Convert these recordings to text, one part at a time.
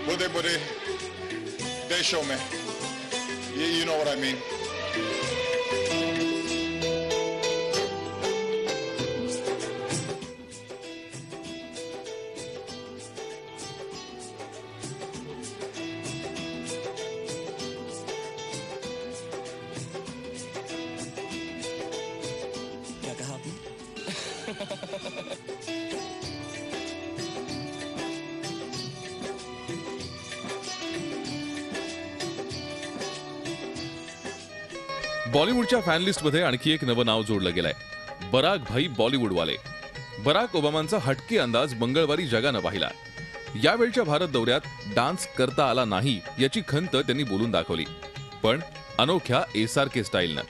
बुरे बुरे देशों में, you know what I mean. क्या कहा आपने? बॉलिवूडच्या फॅन लिस्टमध्ये आणखी एक नवं नाव जोडलं गेलंय, बराक भाई बॉलिवूडवाले. बराक ओबामांचा हटके अंदाज मंगळवारी जगानं पाहिला. यावेळच्या भारत दौऱ्यात डान्स करता आला नाही याची खंत त्यांनी बोलून दाखवली, पण अनोख्या SRK स्टाईलनं.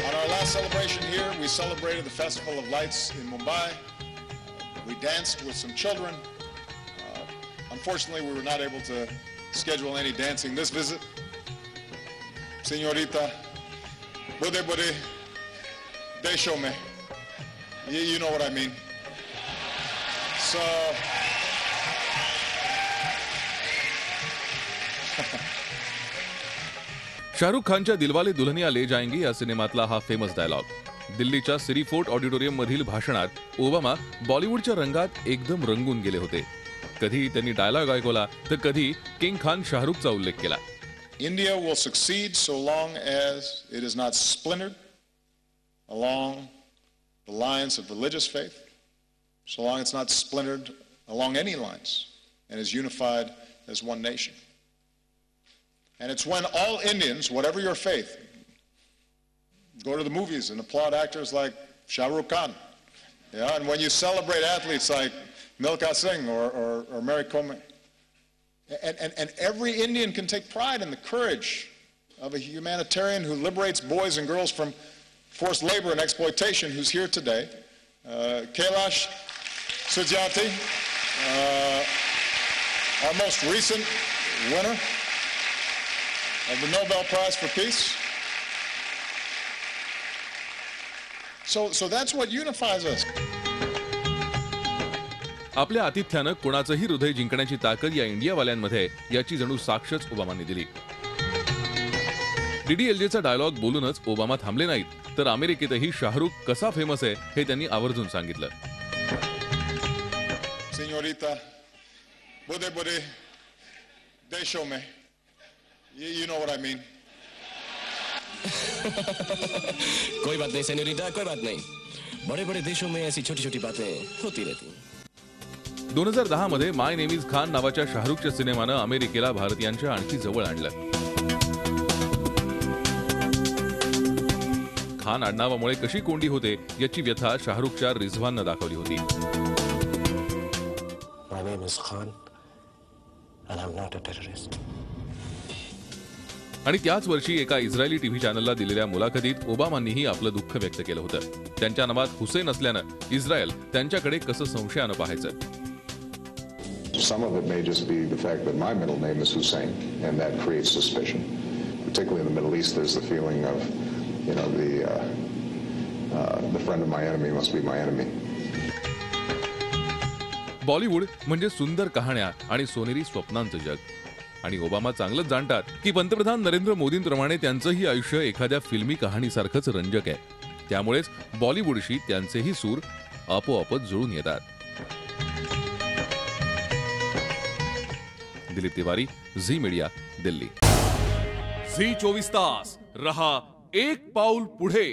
On our last celebration here, we celebrated the Festival of Lights in Mumbai. We danced with some children. Unfortunately, we were not able to schedule any dancing this visit. Señorita, bude bude desho mein, you know what I mean. So, Shahrukh खानच्या दिलवाले दुल्हनिया ले जाएंगे या सिनेमातला हा famous dialogue. दिल्लीच्या सिरी fort auditorium मधील भाषणात Obama बॉलिवूडच्या रंगात एकदम Rangoon गेले होते. कधी त्यांनी डायलॉग ऐकवला तर कधी किंग खान शाहरुखचा उल्लेख केला. India will succeed so long as it is not splintered along the lines of religious faith, so long it's not splintered along any lines and is unified as one nation. And it's when all Indians, whatever your faith, go to the movies and applaud actors like Shah Rukh Khan. Yeah, and when you celebrate athletes like Milkha Singh or Mary Kom. And every Indian can take pride in the courage of a humanitarian who liberates boys and girls from forced labor and exploitation who's here today. Kailash Satyarthi, our most recent winner of the Nobel Prize for Peace. So that's what unifies us. आपल्या आतिथ्यानं कोणाचंही हृदय जिंकण्याची ताकद या इंडियावाल्यांमध्ये याची जणू साक्षच ओबामांनी दिली. डीडीएलजेचा dialogue बोलूनच Obama थांबले नाहीत, तर अमेरिकेतही शाहरुख कसा फेमस आहे हे त्यांनी आवर्जून सांगितलं. Señorita, bude bude desho mein, you know what I mean. कोई बात नहीं सेनोरिटा, कोई बात नहीं. बड़े बड़े देशों में ऐसी छोटी छोटी बातें होती रहती. 2010 मध्ये माय नेम इज खान नावाच्या शाहरुखच्या सिनेमानं अमेरिकेला भारतीयांच्या आणखी जवळ आणलं. खान आडनावामुळे कशी कोंडी होते याची व्यथा शाहरुखच्या रिझवाननं दाखवली होती. My name is Khan and I'm not a terrorist. आणि त्याच वर्षी एका इस्रायली टीव्ही चॅनलला दिलेल्या मुलाखतीत ओबामांनीही आपलं दुःख व्यक्त केलं होतं. त्यांच्या नावात हुसेन असल्यानं इस्रायल त्यांच्याकडे कसं संशयानं पाहायचं. Some of it may just be the fact that my middle name is Hussein, and that creates suspicion. Particularly in the Middle East, there's the feeling of, you know, the friend of my enemy must be my enemy. Bollywood म्हणजे सुंदर कहाण्या आणि सोनेरी स्वप्नांचं जग. आणि Obama चांगलंच जाणतात की पंतप्रधान नरेंद्र मोदींप्रमाणे त्यांचंही आयुष्य एखाद्या फिल्मी कहाणीसारखंच रंजक आहे. त्यामुळेच बॉलिवूडशी त्यांचेही सूर आपोआपच जुळून येतात. दिलीप तिवारी, झी मीडिया, दिल्ली. झी 24 तास रहा एक पाऊल पुढे.